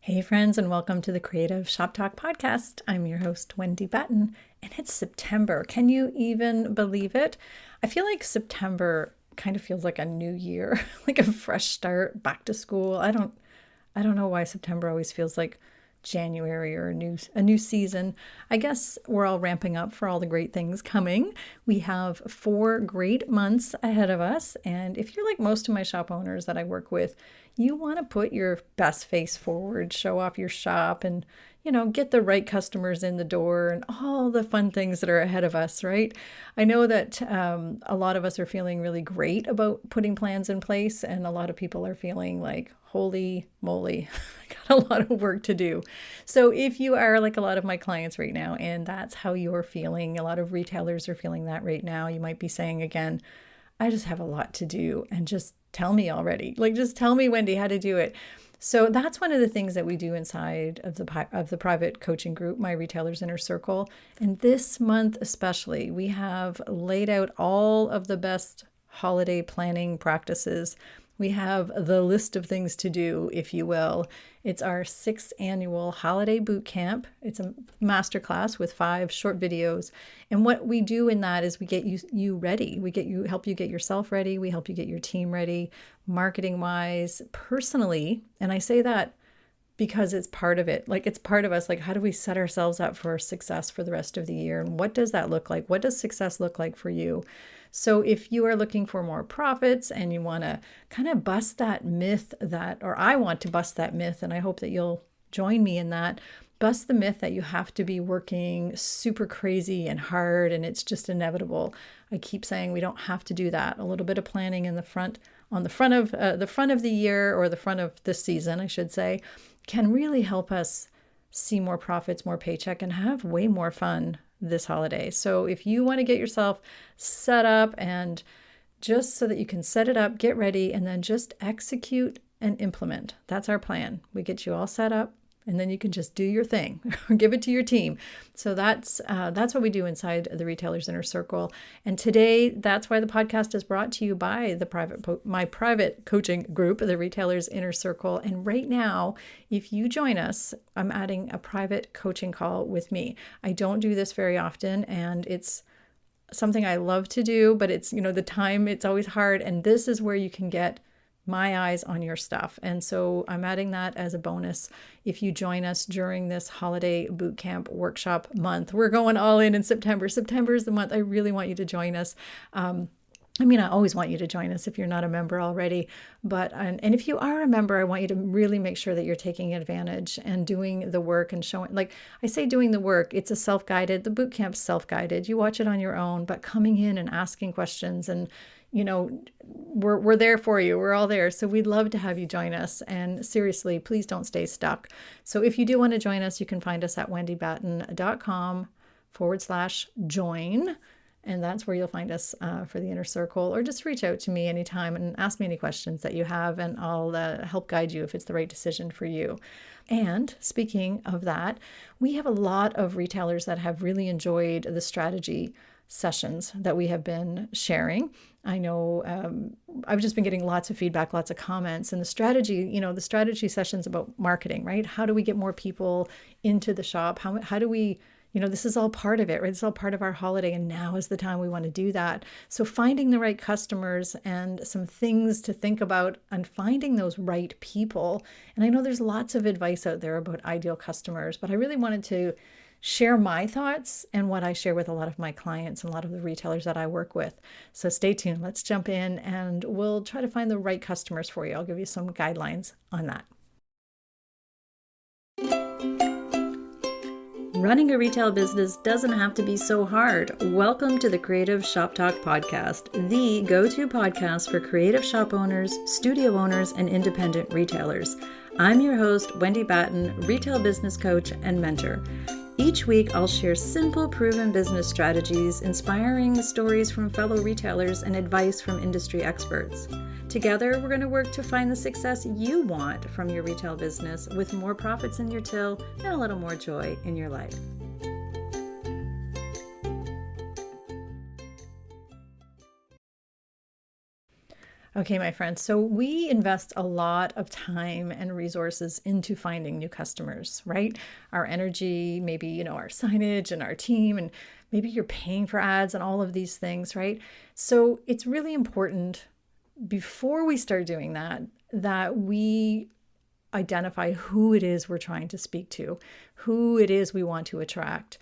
Hey friends, and welcome to the Creative Shop Talk podcast. I'm your host, Wendy Batten, and it's September. Can you even believe it? I feel like September kind of feels like a new year, like a fresh start, back to school. I don't know why September always feels like January or a new season. I guess we're all ramping up for all the great things coming. We have 4 great months ahead of us, and if you're like most of my shop owners that I work with, you want to put your best face forward, show off your shop, and get the right customers in the door and all the fun things that are ahead of us, right? I know that a lot of us are feeling really great about putting plans in place, and a lot of people are feeling like, holy moly, I got a lot of work to do. So if you are like a lot of my clients right now, and that's how you're feeling, a lot of retailers are feeling that right now, you might be saying again, I just have a lot to do, and just tell me already. Like, just tell me, Wendy, how to do it. So that's one of the things that we do inside of the private coaching group, my Retailers Inner Circle. And this month especially, we have laid out all of the best holiday planning practices. We have the list of things to do, if you will. It's our 6th annual Holiday Bootcamp. It's a masterclass with 5 short videos. And what we do in that is we get you ready. Help you get yourself ready. We help you get your team ready, marketing wise, personally. And I say that because it's part of it. Like, it's part of us. Like, how do we set ourselves up for success for the rest of the year? And what does that look like? What does success look like for you? So if you are looking for more profits and you want to kind of bust that myth or I want to bust that myth, and I hope that you'll join me in that, bust the myth that you have to be working super crazy and hard and it's just inevitable. I keep saying we don't have to do that. A little bit of planning on the front of the year, or the front of the season, I should say, can really help us see more profits, more paycheck, and have way more fun this holiday. So if you want to get yourself set up, and just so that you can set it up, get ready, and then just execute and implement. That's our plan. We get you all set up, and then you can just do your thing or give it to your team. So that's what we do inside the Retailers Inner Circle. And today, that's why the podcast is brought to you by my private coaching group, the Retailers Inner Circle. And right now, if you join us, I'm adding a private coaching call with me. I don't do this very often, and it's something I love to do, but it's, the time, it's always hard. And this is where you can get my eyes on your stuff. And so I'm adding that as a bonus if you join us during this Holiday Bootcamp workshop month. We're going all in September. September is the month I really want you to join us. I always want you to join us if you're not a member already, and if you are a member, I want you to really make sure that you're taking advantage and doing the work and showing, like I say, doing the work. It's a self-guided, the bootcamp's self-guided. You watch it on your own, but coming in and asking questions, and we're there for you. We're all there. So we'd love to have you join us. And seriously, please don't stay stuck. So if you do want to join us, you can find us at wendybatten.com/join. And that's where you'll find us for the Inner Circle, or just reach out to me anytime and ask me any questions that you have, and I'll help guide you if it's the right decision for you. And speaking of that, we have a lot of retailers that have really enjoyed the strategy sessions that we have been sharing. I know I've just been getting lots of feedback, lots of comments, and the strategy sessions about marketing, right? How do we get more people into the shop? How do we, this is all part of it, right? It's all part of our holiday, and now is the time we want to do that. So finding the right customers and some things to think about, and finding those right people. And I know there's lots of advice out there about ideal customers, but I really wanted to share my thoughts and what I share with a lot of my clients and a lot of the retailers that I work with. So stay tuned. Let's jump in and we'll try to find the right customers for you. I'll give you some guidelines on that. Running a retail business doesn't have to be so hard. Welcome to the Creative Shop Talk podcast, the go-to podcast for creative shop owners, studio owners, and independent retailers. I'm your host, Wendy Batten, retail business coach and mentor. Each week, I'll share simple, proven business strategies, inspiring stories from fellow retailers, and advice from industry experts. Together, we're going to work to find the success you want from your retail business, with more profits in your till and a little more joy in your life. Okay, my friends. So we invest a lot of time and resources into finding new customers, right? Our energy, maybe, our signage and our team, and maybe you're paying for ads and all of these things, right? So it's really important before we start doing that, that we identify who it is we're trying to speak to, who it is we want to attract.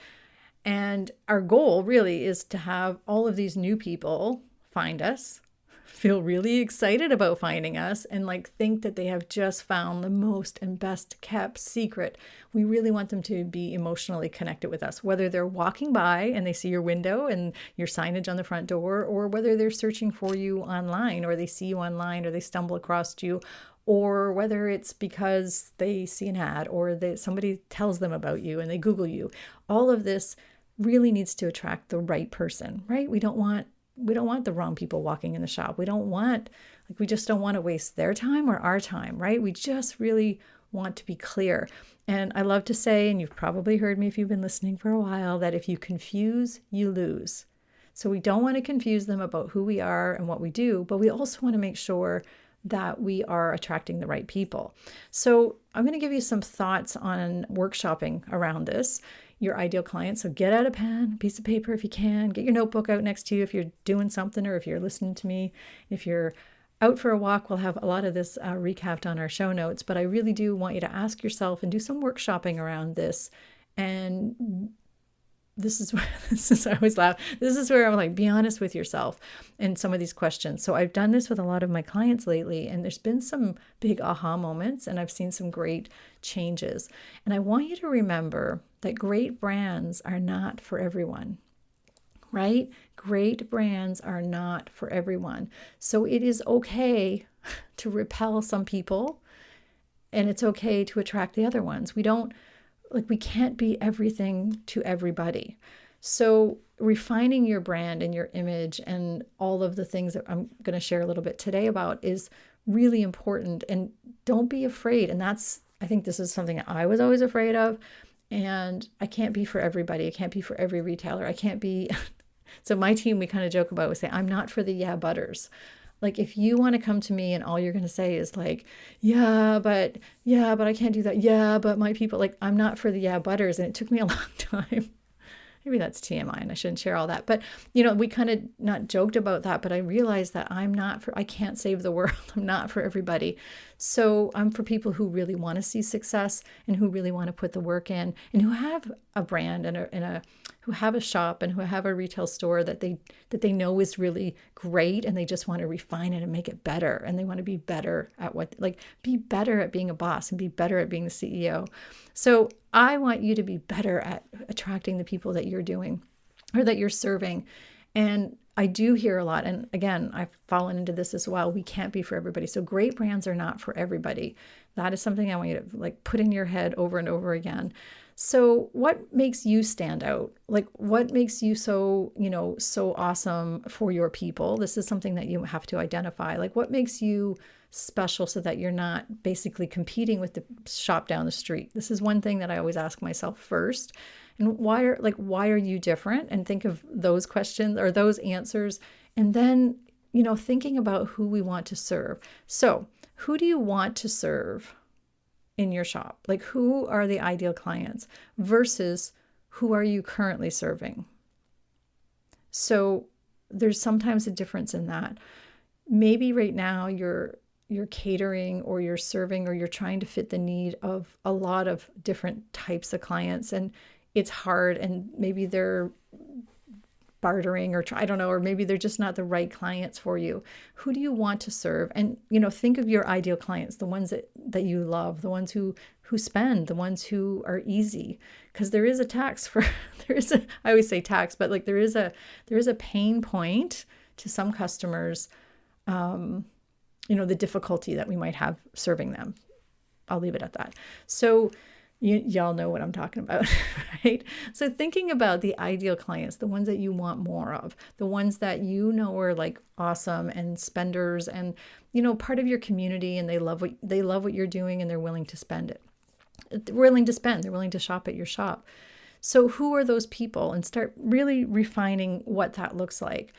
And our goal really is to have all of these new people find us, feel really excited about finding us, and think that they have just found the most and best kept secret. We really want them to be emotionally connected with us, whether they're walking by and they see your window and your signage on the front door, or whether they're searching for you online, or they see you online, or they stumble across you, or whether it's because they see an ad, or somebody tells them about you and they Google you. All of this really needs to attract the right person, right? We don't want the wrong people walking in the shop. We just don't want to waste their time or our time, right? We just really want to be clear. And I love to say, and you've probably heard me if you've been listening for a while, that if you confuse, you lose. So we don't want to confuse them about who we are and what we do, but we also want to make sure that we are attracting the right people. So I'm going to give you some thoughts on workshopping around this, your ideal client. So get out a pen, piece of paper if you can, get your notebook out next to you if you're doing something, or if you're listening to me. If you're out for a walk, we'll have a lot of this recapped on our show notes, but I really do want you to ask yourself and do some workshopping around this. And I always laugh. This is where I'm like, be honest with yourself in some of these questions. So I've done this with a lot of my clients lately, and there's been some big aha moments, and I've seen some great changes. And I want you to remember that great brands are not for everyone, right? Great brands are not for everyone. So it is okay to repel some people, and it's okay to attract the other ones. We can't be everything to everybody. So refining your brand and your image and all of the things that I'm going to share a little bit today about is really important. And don't be afraid. And I think this is something I was always afraid of. And I can't be for everybody. I can't be for every retailer. I can't be. So my team, we kind of joke about, we say, I'm not for the yeah butters. If you want to come to me and all you're going to say is yeah, but I can't do that. Yeah, but my people, I'm not for the yeah butters. And it took me a long time. Maybe that's TMI and I shouldn't share all that. But, we kind of not joked about that, but I realized that I can't save the world. I'm not for everybody. So I'm for people who really want to see success and who really want to put the work in, and who have a brand and who have a shop and who have a retail store that they know is really great, and they just want to refine it and make it better. And they want to be better at be better at being a boss and be better at being the CEO. So I want you to be better at attracting the people that you're doing or that you're serving. And I do hear a lot, and again, I've fallen into this as well. We can't be for everybody. So great brands are not for everybody. That is something I want you to put in your head over and over again. So what makes you stand out? What makes you so awesome for your people? This is something that you have to identify. What makes you special so that you're not basically competing with the shop down the street? This is one thing that I always ask myself first. And why are you different? And think of those questions or those answers. And then, thinking about who we want to serve. So who do you want to serve in your shop? Who are the ideal clients versus who are you currently serving? So there's sometimes a difference in that. Maybe right now you're catering or you're serving or you're trying to fit the need of a lot of different types of clients, and it's hard, and maybe they're bartering or I don't know, or maybe they're just not the right clients for you. Who do you want to serve? And, think of your ideal clients, the ones that you love, the ones who spend, the ones who are easy, because there is a tax for, I always say tax, but there is a pain point to some customers, the difficulty that we might have serving them. I'll leave it at that. So y'all know what I'm talking about, right? So thinking about the ideal clients, the ones that you want more of, the ones that are awesome and spenders and, part of your community, and they love what you're doing, and they're willing to spend it. They're willing to shop at your shop. So who are those people? And start really refining what that looks like.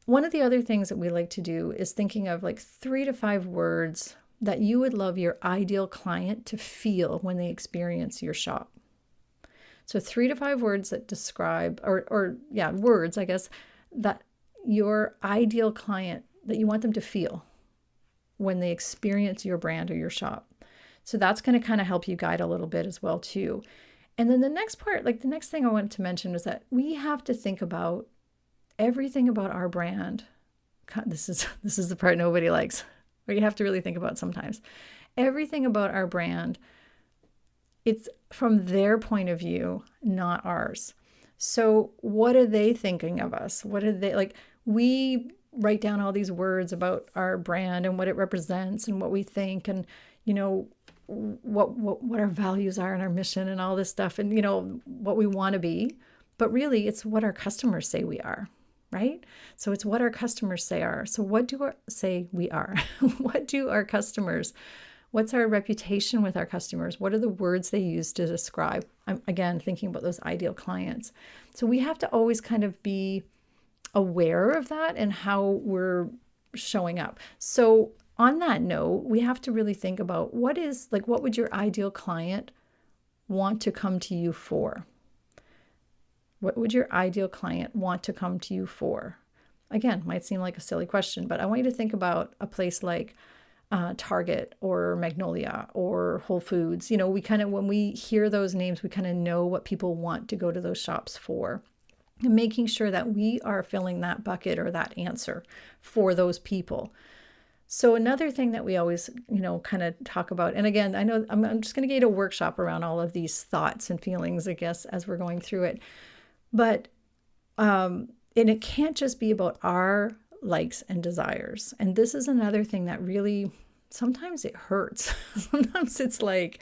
One of the other things that we like to do is thinking of like 3 to 5 words that you would love your ideal client to feel when they experience your shop. So 3 to 5 words that describe, words, I guess, that your ideal client, that you want them to feel when they experience your brand or your shop. So that's going to kind of help you guide a little bit as well too. And then the next part, like the next thing I wanted to mention was that we have to think about everything about our brand. This is the part nobody likes, or you have to really think about sometimes. Everything about our brand, it's from their point of view, not ours. So what are they thinking of us? What are they like? We write down all these words about our brand and what it represents and what we think and, what our values are and our mission and all this stuff and, what we want to be. But really, it's what our customers say we are, right? So it's what our customers say are. So what do say we are? What do our customers, what's our reputation with our customers? What are the words they use to describe? I'm, again, thinking about those ideal clients. So we have to always kind of be aware of that and how we're showing up. So on that note, we have to really think about what would your ideal client want to come to you for? What would your ideal client want to come to you for? Again, might seem like a silly question, but I want you to think about a place like Target or Magnolia or Whole Foods. We kind of, when we hear those names, we kind of know what people want to go to those shops for. And making sure that we are filling that bucket or that answer for those people. So another thing that we always, kind of talk about, and again, I know I'm just going to get a workshop around all of these thoughts and feelings, I guess, as we're going through it. But, and it can't just be about our likes and desires. And this is another thing that really, sometimes it hurts. Sometimes it's like,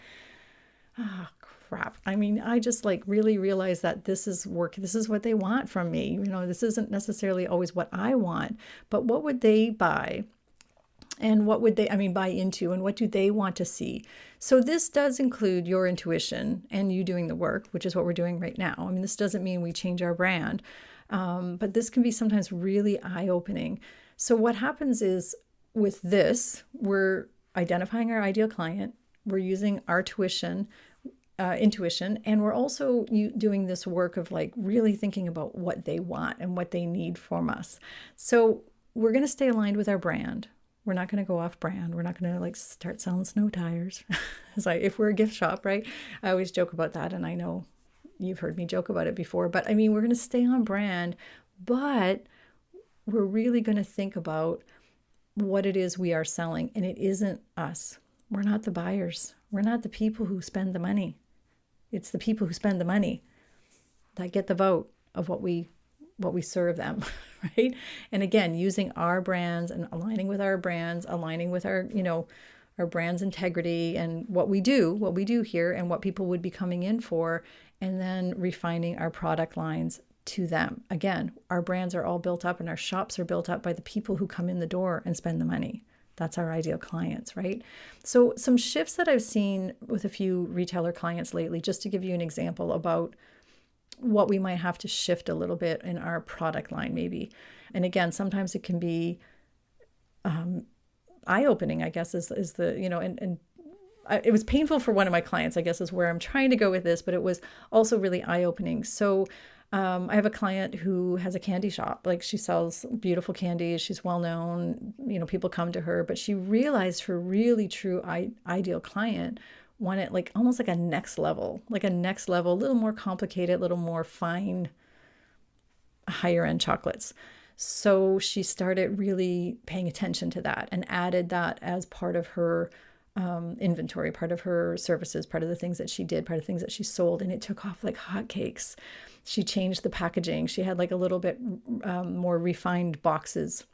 oh, crap. I mean, I just really realize that this is work. This is what they want from me. This isn't necessarily always what I want, but what would they buy? And what would they, buy into, and what do they want to see? So this does include your intuition and you doing the work, which is what we're doing right now. This doesn't mean we change our brand, but this can be sometimes really eye-opening. So what happens is with this, we're identifying our ideal client, we're using our intuition, and we're also doing this work of really thinking about what they want and what they need from us. So we're going to stay aligned with our brand. We're not going to go off brand. We're not going to start selling snow tires. If we're a gift shop, right? I always joke about that. And I know you've heard me joke about it before, but we're going to stay on brand, but we're really going to think about what it is we are selling. And it isn't us. We're not the buyers. We're not the people who spend the money. It's the people who spend the money that get the vote of what we serve them, right? And again, using our brands and aligning with our brands, aligning with our, our brand's integrity and what we do here and what people would be coming in for, and then refining our product lines to them. Again, our brands are all built up and our shops are built up by the people who come in the door and spend the money. That's our ideal clients, right? So some shifts that I've seen with a few retailer clients lately, just to give you an example about what we might have to shift a little bit in our product line maybe. And again, sometimes it can be eye-opening, I guess, is the, it was painful for one of my clients, I guess, is where I'm trying to go with this, but it was also really eye-opening. So I have a client who has a candy shop. She sells beautiful candies. She's well-known, people come to her, but she realized her really true ideal client wanted almost a next level, a little more complicated, a little more fine, higher end chocolates. So she started really paying attention to that and added that as part of her inventory, part of her services, part of the things that she did, part of the things that she sold. And it took off like hotcakes. She changed the packaging. She had a little bit more refined boxes.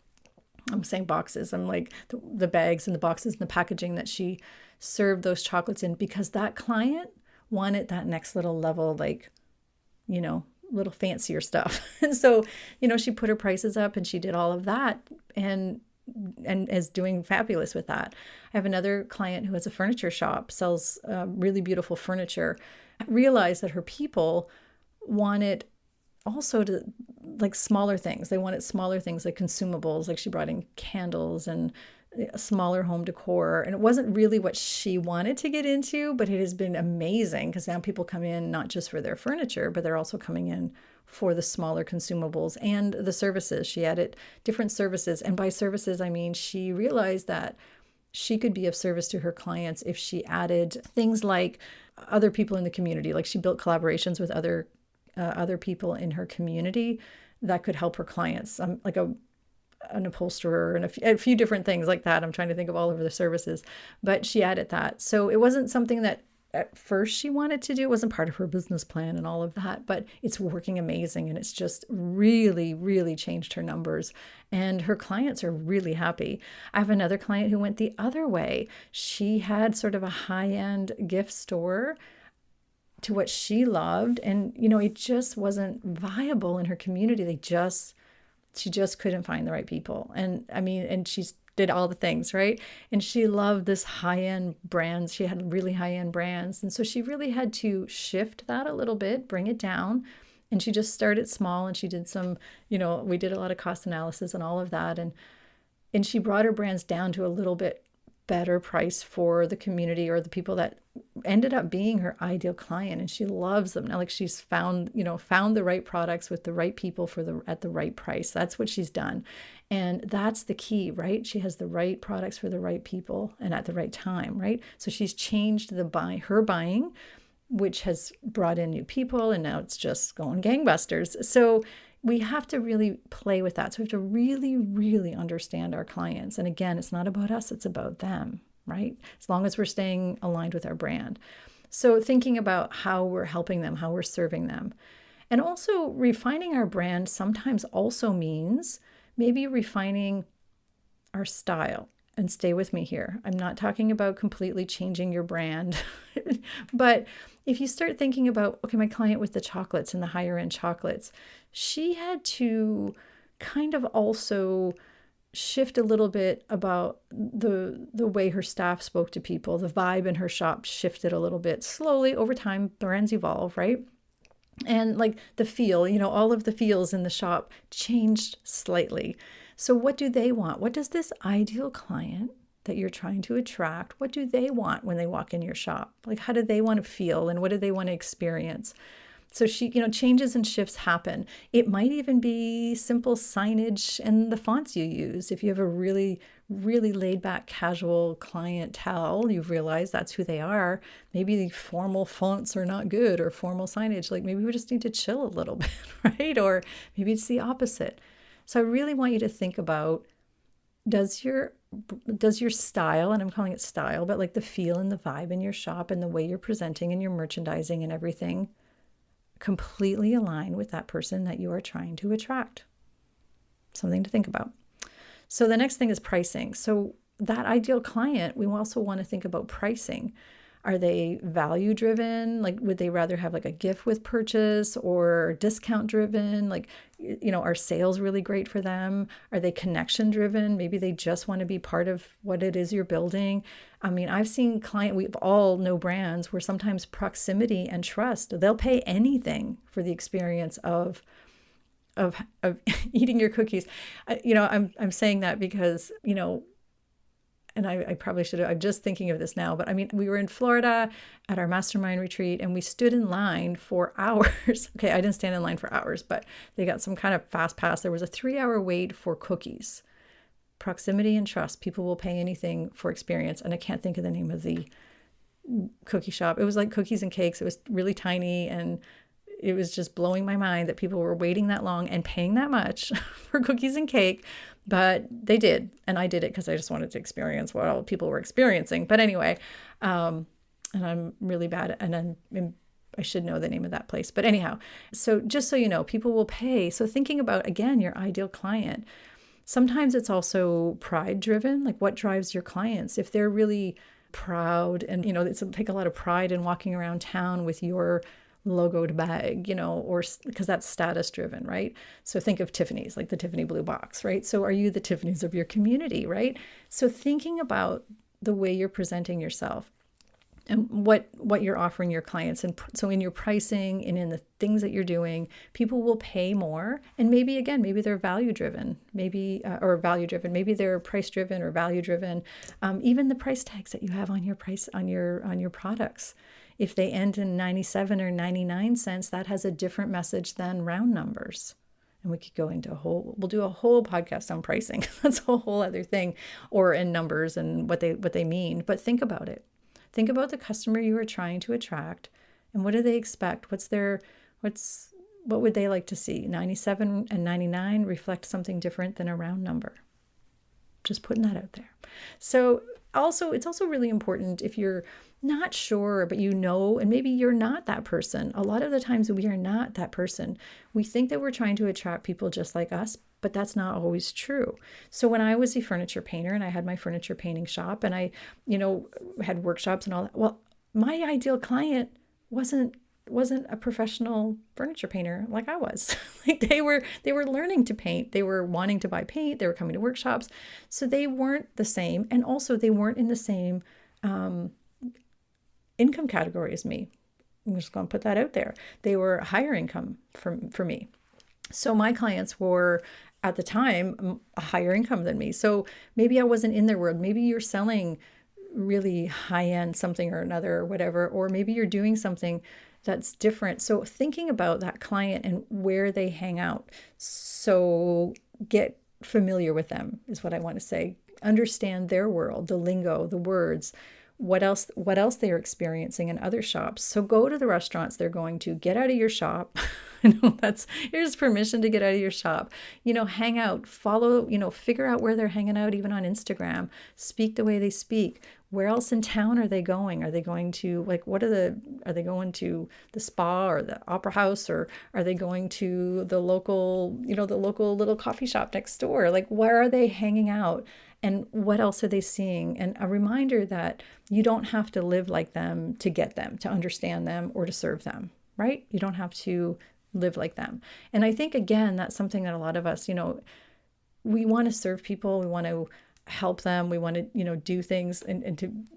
I'm saying boxes. I'm the bags and the boxes and the packaging that she served those chocolates in, because that client wanted that next little level, little fancier stuff. And so, she put her prices up and she did all of that and is doing fabulous with that. I have another client who has a furniture shop, sells really beautiful furniture, realized that her people wanted also to like smaller things. They wanted smaller things like consumables, like she brought in candles and a smaller home decor. And it wasn't really what she wanted to get into, but it has been amazing because now people come in not just for their furniture, but they're also coming in for the smaller consumables and the services. She added different services. And by services, I mean, she realized that she could be of service to her clients if she added things like other people in the community. Like she built collaborations with other people in her community that could help her clients. Like an upholsterer and a few different things like that. I'm trying to think of all of the services, but she added that. So it wasn't something that at first she wanted to do. It wasn't part of her business plan and all of that, but it's working amazing. And it's just really, really changed her numbers. And her clients are really happy. I have another client who went the other way. She had sort of a high-end gift store to what she loved. And, it just wasn't viable in her community. She just couldn't find the right people. And she's did all the things, right? And she loved this high-end brands. She had really high-end brands. And so she really had to shift that a little bit, bring it down. And she just started small and she did some, we did a lot of cost analysis and all of that. And she brought her brands down to a little bit better price for the community or the people that ended up being her ideal client. And she loves them now. Like she's found the right products with the right people at the right price. That's what she's done. And that's the key, right? She has the right products for the right people and at the right time, right? So she's changed her buying, which has brought in new people, and now it's just going gangbusters. So we have to really play with that. So we have to really, really understand our clients. And again, it's not about us, it's about them, right? As long as we're staying aligned with our brand. So thinking about how we're helping them, how we're serving them. And also refining our brand sometimes also means maybe refining our style. And stay with me here. I'm not talking about completely changing your brand, but if you start thinking about, okay, my client with the chocolates and the higher end chocolates, she had to kind of also shift a little bit about the way her staff spoke to people. The vibe in her shop shifted a little bit slowly over time. Brands evolve, right? And like the feel, all of the feels in the shop changed slightly. So what do they want? What does this ideal client that you're trying to attract, what do they want when they walk in your shop? Like, how do they want to feel and what do they want to experience? So changes and shifts happen. It might even be simple signage and the fonts you use. If you have a really, really laid back casual clientele, you've realized that's who they are. Maybe the formal fonts are not good or formal signage. Like maybe we just need to chill a little bit, right? Or maybe it's the opposite. So I really want you to think about, does your style, and I'm calling it style, but like the feel and the vibe in your shop and the way you're presenting and your merchandising and everything completely align with that person that you are trying to attract? Something to think about. So the next thing is pricing. So that ideal client, we also want to think about pricing. Are they value driven? Like, would they rather have like a gift with purchase or discount driven? Like, are sales really great for them? Are they connection driven? Maybe they just want to be part of what it is you're building. I mean, I've seen we all know brands where sometimes proximity and trust, they'll pay anything for the experience of eating your cookies. I'm saying that because, and I probably should have, I'm just thinking of this now, but I mean, we were in Florida at our mastermind retreat and we stood in line for hours. Okay, I didn't stand in line for hours, but they got some kind of fast pass. There was a 3-hour wait for cookies. Proximity and trust. People will pay anything for experience. And I can't think of the name of the cookie shop. It was like cookies and cakes. It was really tiny and it was just blowing my mind that people were waiting that long and paying that much for cookies and cake, but they did. And I did it because I just wanted to experience what all people were experiencing. But anyway, and I'm really bad and I should know the name of that place. But anyhow, so just so you know, people will pay. So thinking about, again, your ideal client, sometimes it's also pride driven. Like what drives your clients? If they're really proud and, it's take a lot of pride in walking around town with your logoed bag, or because that's status driven, right? So think of Tiffany's, like the Tiffany blue box, right? So are you the Tiffany's of your community, right? So thinking about the way you're presenting yourself. and what you're offering your clients. And so in your pricing and in the things that you're doing, people will pay more. And maybe they're value driven, maybe they're price driven or value driven. Even the price tags that you have on your on your products, if they end in 97 or 99 cents, that has a different message than round numbers. And we could go into we'll do a whole podcast on pricing. That's a whole other thing, or in numbers and what they mean. But think about it. Think about the customer you are trying to attract, and what do they expect? What would they like to see? 97 and 99 reflect something different than a round number. Just putting that out there. So it's also really important, if you're not sure, but and maybe you're not that person. A lot of the times we are not that person. We think that we're trying to attract people just like us, but that's not always true. So when I was a furniture painter and I had my furniture painting shop and I, had workshops and all that, well, my ideal client wasn't a professional furniture painter like I was. Like they were learning to paint. They were wanting to buy paint. They were coming to workshops. So they weren't the same. And also they weren't in the same income category as me. I'm just going to put that out there. They were higher income for me. So my clients were, at the time, a higher income than me. So maybe I wasn't in their world. Maybe you're selling really high-end something or another or whatever, or maybe you're doing something that's different. So thinking about that client and where they hang out. So get familiar with them is what I want to say. Understand their world, the lingo, the words, what else they're experiencing in other shops. So go to the restaurants they're going to, get out of your shop. Here's permission to get out of your shop. Hang out, follow, figure out where they're hanging out, even on Instagram. Speak the way they speak. Where else in town are they going? Are they going to, are they going to the spa or the opera house, or are they going to the local little coffee shop next door? Like, where are they hanging out? And what else are they seeing? And a reminder that you don't have to live like them to get them, to understand them, or to serve them, right? You don't have to live like them. And I think, again, that's something that a lot of us, we want to serve people. We want to help them. We want to, do things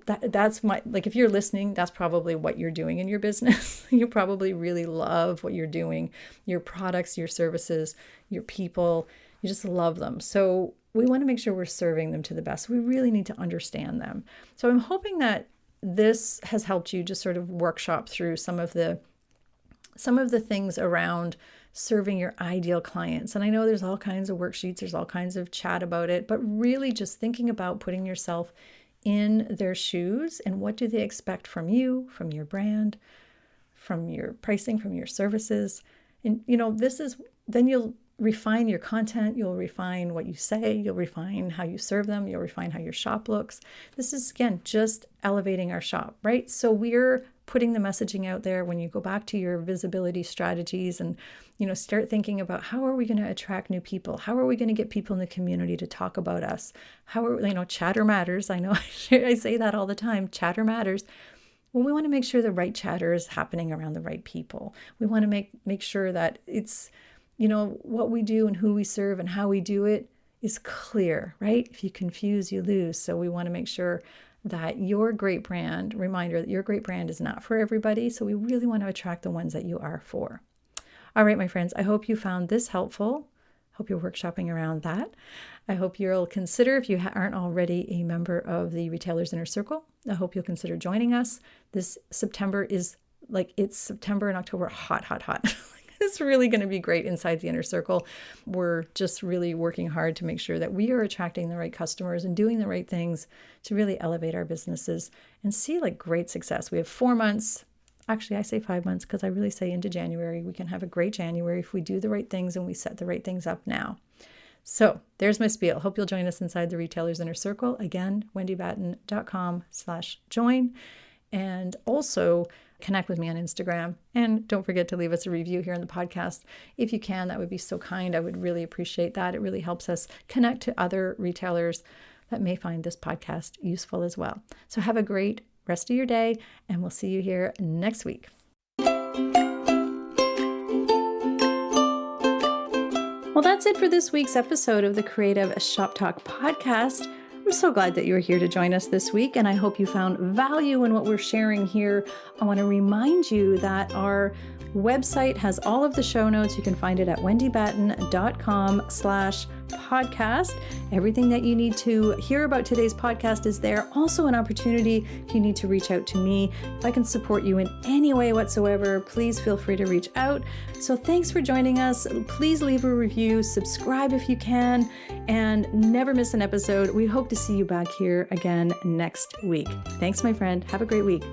that's if you're listening, that's probably what you're doing in your business. You probably really love what you're doing, your products, your services, your people, you just love them. So we want to make sure we're serving them to the best. We really need to understand them. So I'm hoping that this has helped you just sort of workshop through some of the things around serving your ideal clients. And I know there's all kinds of worksheets, there's all kinds of chat about it, but really just thinking about putting yourself in their shoes and what do they expect from you, from your brand, from your pricing, from your services. And, then you'll refine your content, you'll refine what you say, you'll refine how you serve them, you'll refine how your shop looks. This is, again, just elevating our shop, right? So we're putting the messaging out there. When you go back to your visibility strategies and, start thinking about how are we going to attract new people? How are we going to get people in the community to talk about us? Chatter matters. I know I say that all the time. Chatter matters. Well, we want to make sure the right chatter is happening around the right people. We want to make sure that it's, what we do and who we serve and how we do it is clear, right? If you confuse, you lose. So we want to make sure that your great brand, reminder that your great brand is not for everybody. So we really want to attract the ones that you are for. All right, my friends, I hope you found this helpful. Hope you're workshopping around that. I hope you'll consider, if you aren't already a member of the Retailers Inner Circle, I hope you'll consider joining us. This September is it's September and October, hot. It's really going to be great inside the Inner Circle. We're just really working hard to make sure that we are attracting the right customers and doing the right things to really elevate our businesses and see great success. We have 4 months. Actually, I say 5 months because I really say into January. We can have a great January if we do the right things and we set the right things up now. So there's my spiel. Hope you'll join us inside the Retailers Inner Circle. Again, wendybatten.com/join. And also connect with me on Instagram. And don't forget to leave us a review here on the podcast. If you can, that would be so kind. I would really appreciate that. It really helps us connect to other retailers that may find this podcast useful as well. So have a great rest of your day, and we'll see you here next week. Well, that's it for this week's episode of the Creative Shop Talk podcast. I'm so glad that you were here to join us this week, and I hope you found value in what we're sharing here. I want to remind you that our website has all of the show notes. You can find it at wendybatten.com/podcast. Everything that you need to hear about today's podcast is there. Also an opportunity if you need to reach out to me. If I can support you in any way whatsoever, please feel free to reach out. So thanks for joining us. Please leave a review, subscribe if you can, and never miss an episode. We hope to see you back here again next week. Thanks, my friend. Have a great week.